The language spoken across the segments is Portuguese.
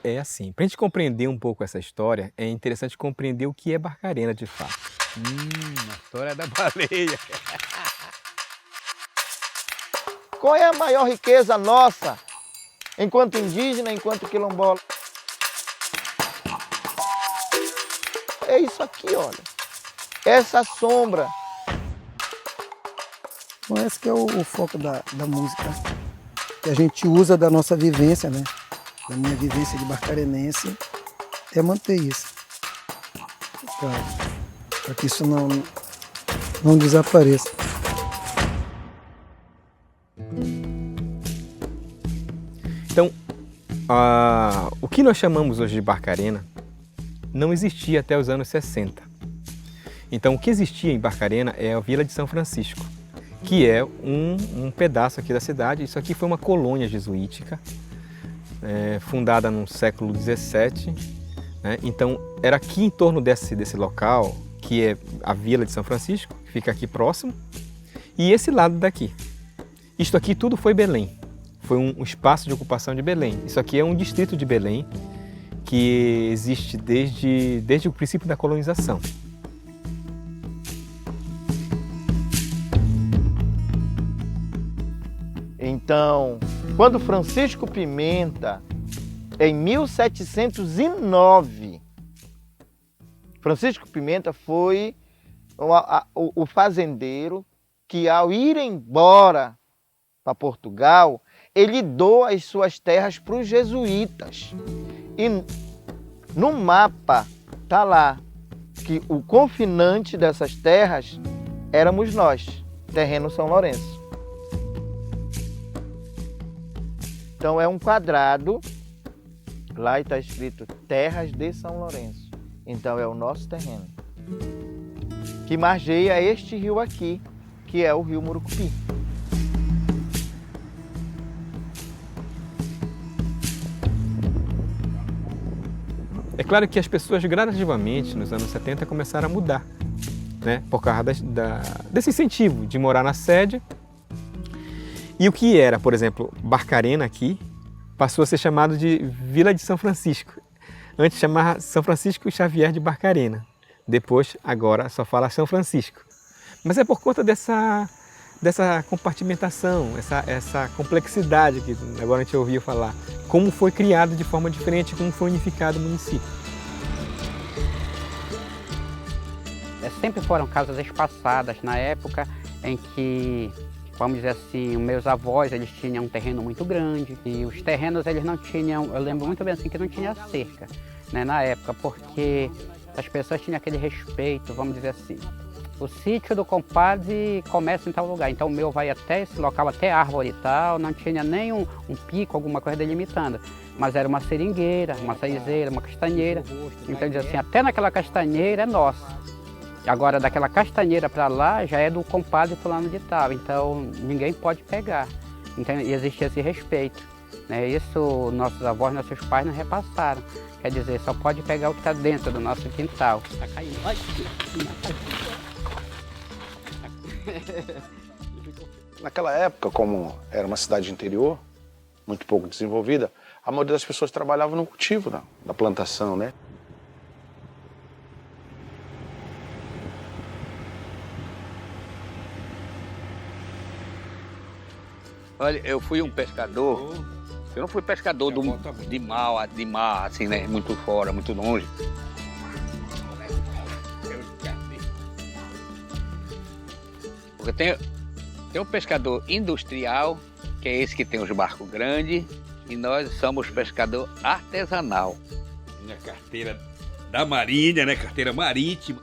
É assim, para a gente compreender um pouco essa história, é interessante compreender o que é Barcarena de fato. A história da baleia. Qual é a maior riqueza nossa, enquanto indígena, enquanto quilombola? É isso aqui, olha. Essa sombra. Bom, esse que é o foco da música, que a gente usa da nossa vivência, né? Da minha vivência de barcarenense, é manter isso, para que isso não desapareça. Então, o que nós chamamos hoje de Barcarena não existia até os anos 60. Então, o que existia em Barcarena é a Vila de São Francisco, que é um pedaço aqui da cidade. Isso aqui foi uma colônia jesuítica, fundada no século XVII. Né? Então, era aqui em torno desse local, que é a Vila de São Francisco, que fica aqui próximo, e esse lado daqui. Isto aqui tudo foi Belém. Foi um espaço de ocupação de Belém. Isso aqui é um distrito de Belém que existe desde o princípio da colonização. Então, quando Francisco Pimenta, em 1709, Francisco Pimenta foi o fazendeiro que, ao ir embora para Portugal, ele doa as suas terras para os jesuítas. E no mapa está lá que o confinante dessas terras éramos nós, terreno São Lourenço. Então é um quadrado, lá está escrito Terras de São Lourenço. Então é o nosso terreno, que margeia este rio aqui, que é o rio Murucupi. É claro que as pessoas gradativamente, nos anos 70, começaram a mudar, né? Por causa desse incentivo de morar na sede. E o que era, por exemplo, Barcarena aqui, passou a ser chamado de Vila de São Francisco. Antes chamava São Francisco Xavier de Barcarena. Depois, agora, só fala São Francisco. Mas é por conta dessa compartimentação, essa complexidade que agora a gente ouviu falar. Como foi criado de forma diferente, como foi unificado o município. Sempre foram casas espaçadas na época em que, vamos dizer assim, os meus avós, eles tinham um terreno muito grande e os terrenos eles não tinham, eu lembro muito bem assim, que não tinha cerca, né, na época, porque as pessoas tinham aquele respeito, vamos dizer assim. O sítio do compadre começa em tal lugar, então o meu vai até esse local, até a árvore e tal, não tinha nem um pico, alguma coisa delimitando, mas era uma seringueira, uma saizeira, uma castanheira, então dizia assim, até naquela castanheira é nossa. Agora, daquela castanheira para lá, já é do compadre fulano de tal, então ninguém pode pegar. Então, existe esse respeito, né? Isso nossos avós, nossos pais nos repassaram. Quer dizer, só pode pegar o que está dentro do nosso quintal. Está caindo. Ai, Naquela época, como era uma cidade interior, muito pouco desenvolvida, a maioria das pessoas trabalhava no cultivo, na plantação, né? Olha, eu fui um pescador. Eu não fui pescador de mar, assim, né? Muito fora, muito longe. Porque tem um pescador industrial, que é esse que tem os barcos grandes, e nós somos pescador artesanal. Minha carteira da Marinha, né? Carteira marítima.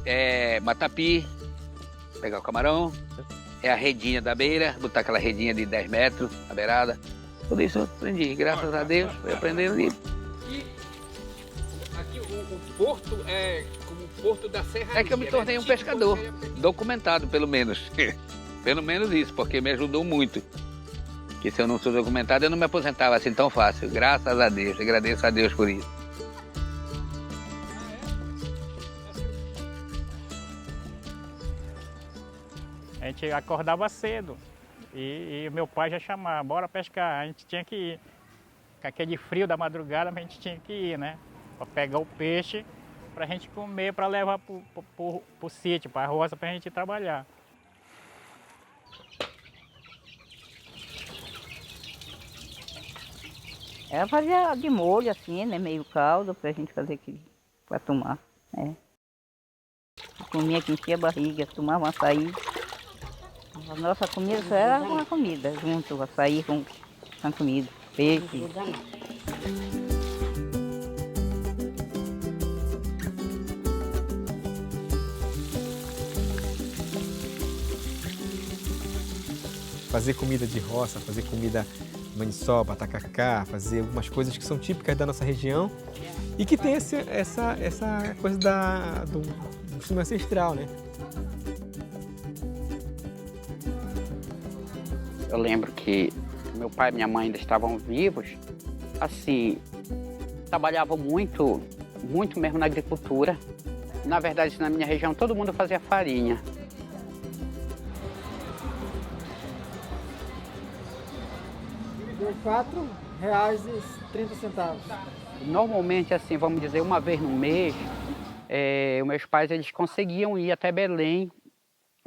É matapi, pegar o camarão, é a redinha da beira, botar aquela redinha de 10 metros na beirada. Tudo isso eu aprendi, graças a Deus, fui aprendendo isso. E aqui o porto é como o porto da Serra. É que eu me tornei um pescador, documentado pelo menos. Pelo menos isso, porque me ajudou muito. Que se eu não sou documentado, eu não me aposentava assim tão fácil. Graças a Deus, agradeço a Deus por isso. A gente acordava cedo e meu pai já chamava, bora pescar, a gente tinha que ir. Com aquele frio da madrugada, a gente tinha que ir, né? Para pegar o peixe, para a gente comer, para levar para o sítio, para a roça, para a gente trabalhar. Ela fazia de molho assim, né? Meio caldo pra gente fazer aqui, pra tomar, né? Comia que enchia a barriga, tomava um açaí. A nossa comida só era uma comida, junto, açaí com comida, peixe. Fazer comida de roça, fazer comida maniçoba, tacacá, fazer algumas coisas que são típicas da nossa região e que tem essa coisa do costume ancestral, né? Eu lembro que meu pai e minha mãe ainda estavam vivos, assim, trabalhavam muito mesmo na agricultura. Na verdade, na minha região, todo mundo fazia farinha. Deu R$4,30. Normalmente, assim, vamos dizer, uma vez no mês, os meus pais eles conseguiam ir até Belém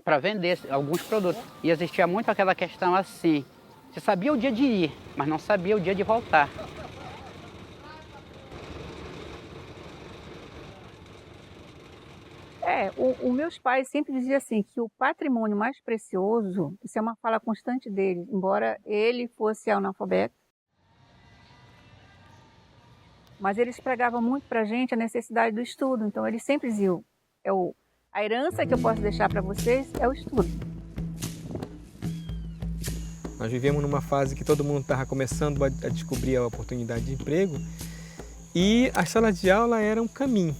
para vender alguns produtos. E existia muito aquela questão assim, você sabia o dia de ir, mas não sabia o dia de voltar. Os meus pais sempre diziam assim, que o patrimônio mais precioso, isso é uma fala constante dele, embora ele fosse analfabeto, mas eles pregavam muito para a gente a necessidade do estudo. Então eles sempre diziam, a herança que eu posso deixar para vocês é o estudo. Nós vivemos numa fase que todo mundo estava começando a descobrir a oportunidade de emprego e a sala de aula era um caminho.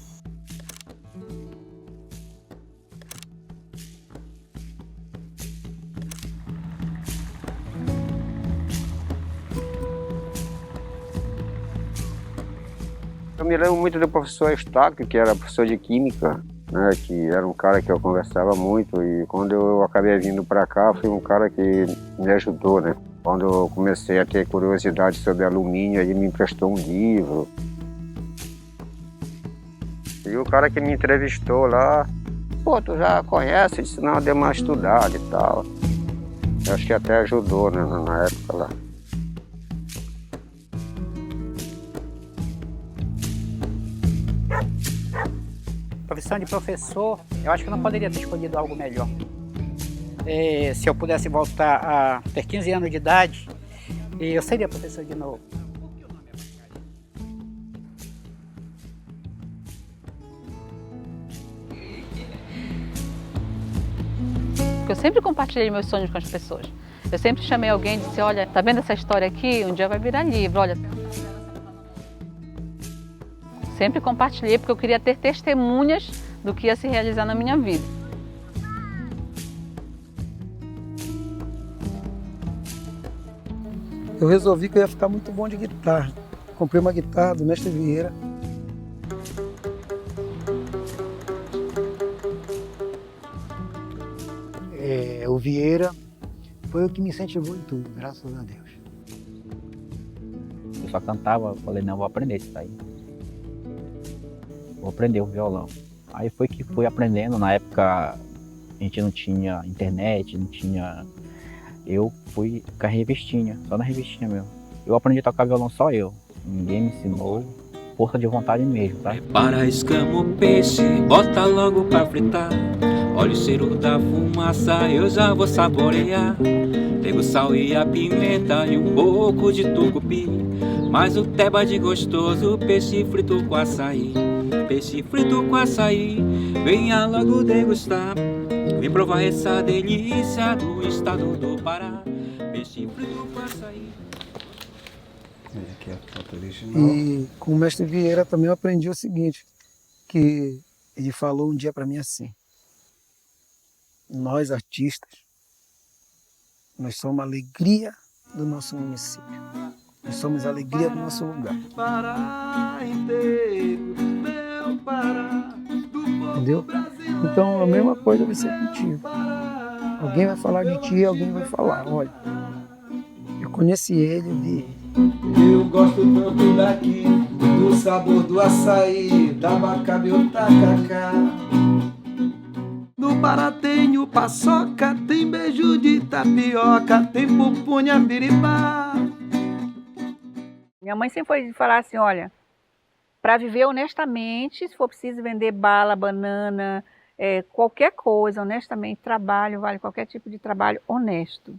Eu me lembro muito do professor Eustáquio, que era professor de Química, né, que era um cara que eu conversava muito, e quando eu acabei vindo para cá, foi um cara que me ajudou, né? Quando eu comecei a ter curiosidade sobre alumínio, ele me emprestou um livro. E o cara que me entrevistou lá, pô, tu já conhece? Eu disse, não, deu uma estudada e tal. Eu acho que até ajudou, né, na época lá. Profissão de professor, eu acho que eu não poderia ter escolhido algo melhor. Se eu pudesse voltar a ter 15 anos de idade, eu seria professor de novo. Eu sempre compartilhei meus sonhos com as pessoas. Eu sempre chamei alguém e disse, olha, tá vendo essa história aqui? Um dia vai virar livro, olha. Sempre compartilhei porque eu queria ter testemunhas do que ia se realizar na minha vida. Eu resolvi que eu ia ficar muito bom de guitarra. Comprei uma guitarra do Mestre Vieira. O Vieira foi o que me incentivou em tudo, graças a Deus. Eu só cantava, falei, não, vou aprender isso aí. Vou aprender o violão. Aí foi que fui aprendendo, na época a gente não tinha internet, não tinha... Eu fui com a revistinha, só na revistinha mesmo. Eu aprendi a tocar violão só eu, ninguém me ensinou, força de vontade mesmo, tá? Para escama o peixe, bota logo pra fritar. Olha o cheiro da fumaça, eu já vou saborear. Tem o sal e a pimenta e um pouco de tucupi. Mas o teba de gostoso, peixe frito com açaí. Peixe frito com açaí, venha logo degustar. Vem provar essa delícia do estado do Pará. Peixe frito com açaí. Aqui é a foto original. E com o Mestre Vieira também eu aprendi o seguinte, que ele falou um dia para mim assim: nós artistas, nós somos a alegria do nosso município, nós somos a alegria do nosso lugar. Entendeu? Então a mesma coisa vai ser contigo. Alguém vai falar de ti, alguém vai falar, olha, eu conheci ele, vi. Eu gosto tanto daqui, do sabor do açaí, da bacabe o tacacá. No Pará tem o paçoca, tem beijo de tapioca, tem pupunha biribá. Minha mãe sempre foi falar assim, olha, para viver honestamente, se for preciso vender bala, banana, qualquer coisa, honestamente, trabalho, vale qualquer tipo de trabalho honesto.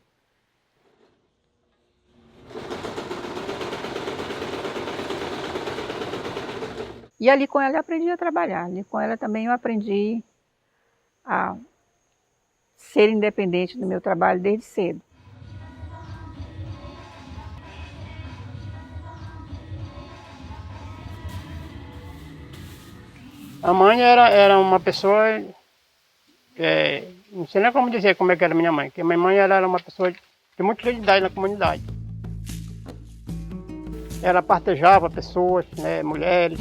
E ali com ela eu aprendi a trabalhar, ali com ela também eu aprendi a ser independente do meu trabalho desde cedo. A mãe era uma pessoa, não sei nem como dizer como é que era minha mãe, porque minha mãe era uma pessoa de muita utilidade na comunidade. Ela partejava pessoas, né, mulheres.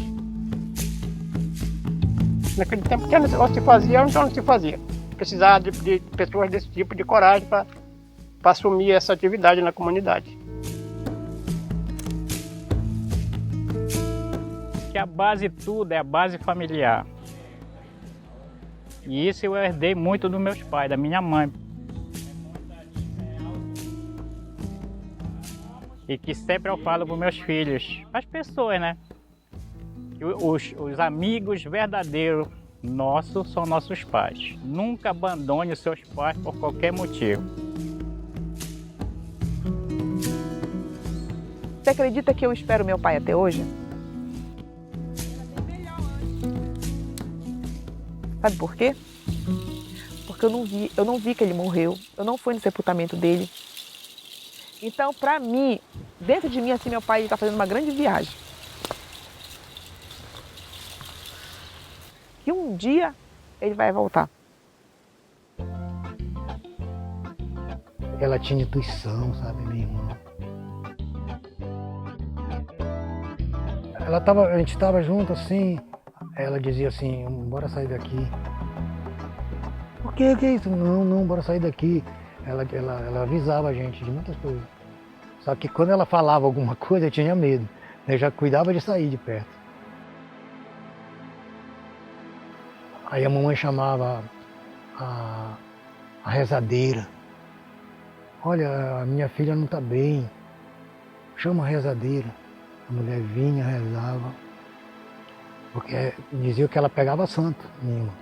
Naquele tempo que ou se fazia ou não se fazia. Precisava de pessoas desse tipo, de coragem para assumir essa atividade na comunidade. Que a base de tudo é a base familiar. E isso eu herdei muito dos meus pais, da minha mãe. E que sempre eu falo para os meus filhos, para as pessoas, né? Os amigos verdadeiros nossos são nossos pais. Nunca abandone os seus pais por qualquer motivo. Você acredita que eu espero meu pai até hoje? Sabe por quê? Porque eu não vi que ele morreu. Eu não fui no sepultamento dele. Então, para mim, dentro de mim, assim, meu pai está fazendo uma grande viagem. Que um dia ele vai voltar. Ela tinha intuição, sabe, minha irmã? A gente estava junto assim, ela dizia assim, bora sair daqui. Por que é isso? Não, bora sair daqui. Ela avisava a gente de muitas coisas. Só que quando ela falava alguma coisa, eu tinha medo. Eu já cuidava de sair de perto. Aí a mamãe chamava a rezadeira. Olha, a minha filha não está bem. Chama a rezadeira. A mulher vinha, rezava. Porque dizia que ela pegava santo, minha irmã.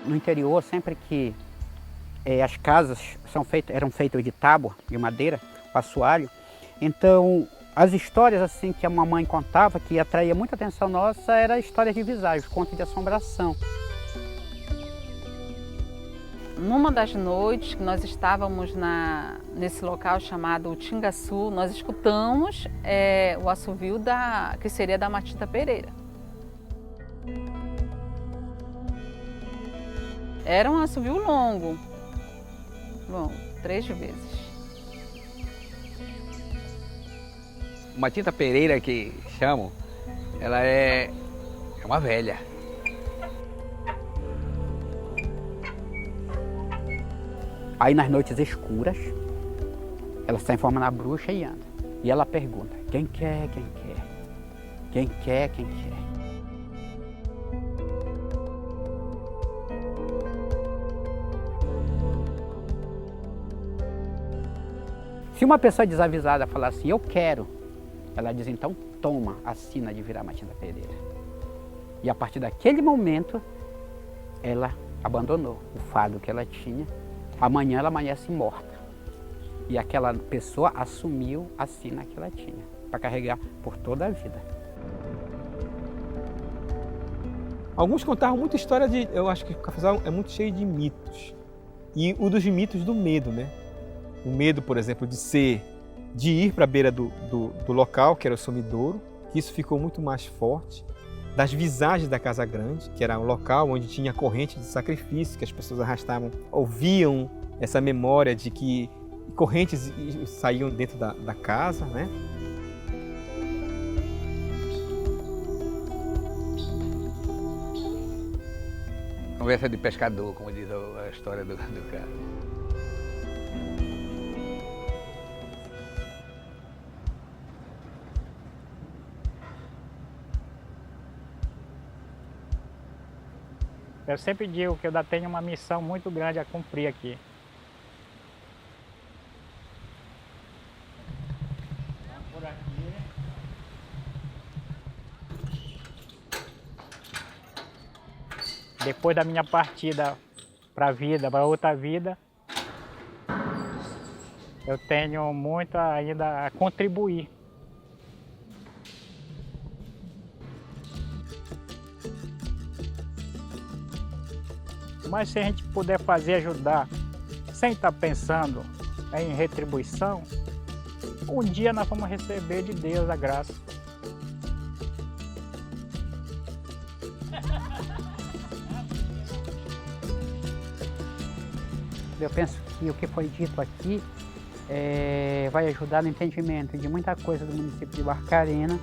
No interior, sempre que as casas eram feitas de tábua, de madeira, com assoalho, então as histórias assim que a mamãe contava, que atraía muita atenção nossa, eram histórias de visagens, contos de assombração. Numa das noites que nós estávamos nesse local chamado Tingaçu, nós escutamos o assovio que seria da Matinta Pereira. Era um assovio longo, 3 vezes. Matinta Pereira, que chamam, ela é uma velha. Aí nas noites escuras, ela se transforma na bruxa e anda. E ela pergunta, quem quer, quem quer? Quem quer, quem quer? Se uma pessoa desavisada falar assim, eu quero, ela diz, então toma a sina de virar Matinta Pereira. E a partir daquele momento, ela abandonou o fado que ela tinha. Amanhã ela amanhece morta. E aquela pessoa assumiu a sina que ela tinha, para carregar por toda a vida. Alguns contavam muita história de... Eu acho que o Cafezal é muito cheio de mitos. E o dos mitos do medo, né? O medo, por exemplo, de ir para a beira do local, que era o sumidouro, que isso ficou muito mais forte. Das visagens da Casa Grande, que era um local onde tinha corrente de sacrifício, que as pessoas arrastavam, ouviam essa memória de que correntes saíam dentro da casa, né? Conversa de pescador, como diz a história do cara. Eu sempre digo que eu ainda tenho uma missão muito grande a cumprir aqui. Por aqui. Depois da minha partida para a vida, para outra vida, eu tenho muito ainda a contribuir. Mas se a gente puder ajudar, sem estar pensando em retribuição, um dia nós vamos receber de Deus a graça. Eu penso que o que foi dito aqui vai ajudar no entendimento de muita coisa do município de Barcarena.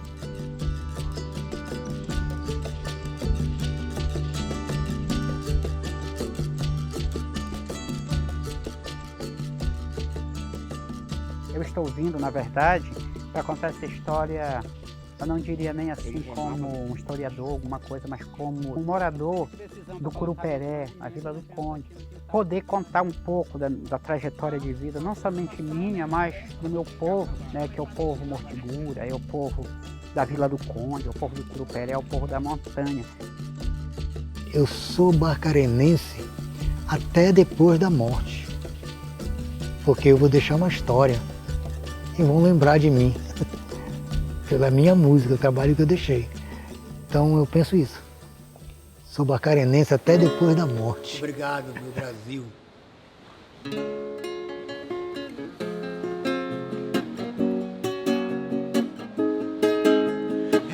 Eu estou vindo, na verdade, para contar essa história, eu não diria nem assim como um historiador, alguma coisa, mas como um morador do Curuperé, a Vila do Conde. Poder contar um pouco da trajetória de vida, não somente minha, mas do meu povo, né, que é o povo Mortigura, é o povo da Vila do Conde, é o povo do Curuperé, é o povo da montanha. Eu sou barcarenense até depois da morte, porque eu vou deixar uma história e vão lembrar de mim, pela minha música, o trabalho que eu deixei. Então eu penso isso. Sou barcarenense até depois da morte. Obrigado, meu Brasil.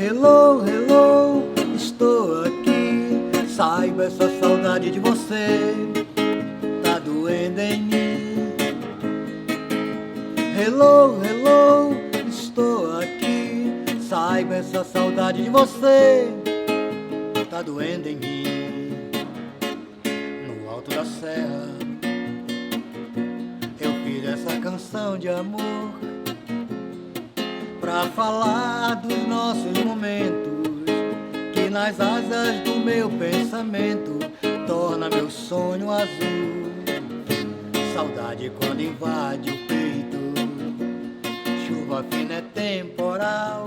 Hello, hello, estou aqui. Saiba, essa saudade de você tá doendo em mim. Hello, hello, estou aqui. Saiba, essa saudade de você tá doendo em mim. No alto da serra eu fiz essa canção de amor pra falar dos nossos momentos, que nas asas do meu pensamento torna meu sonho azul. Saudade quando invade o peito, chuva fina é temporal,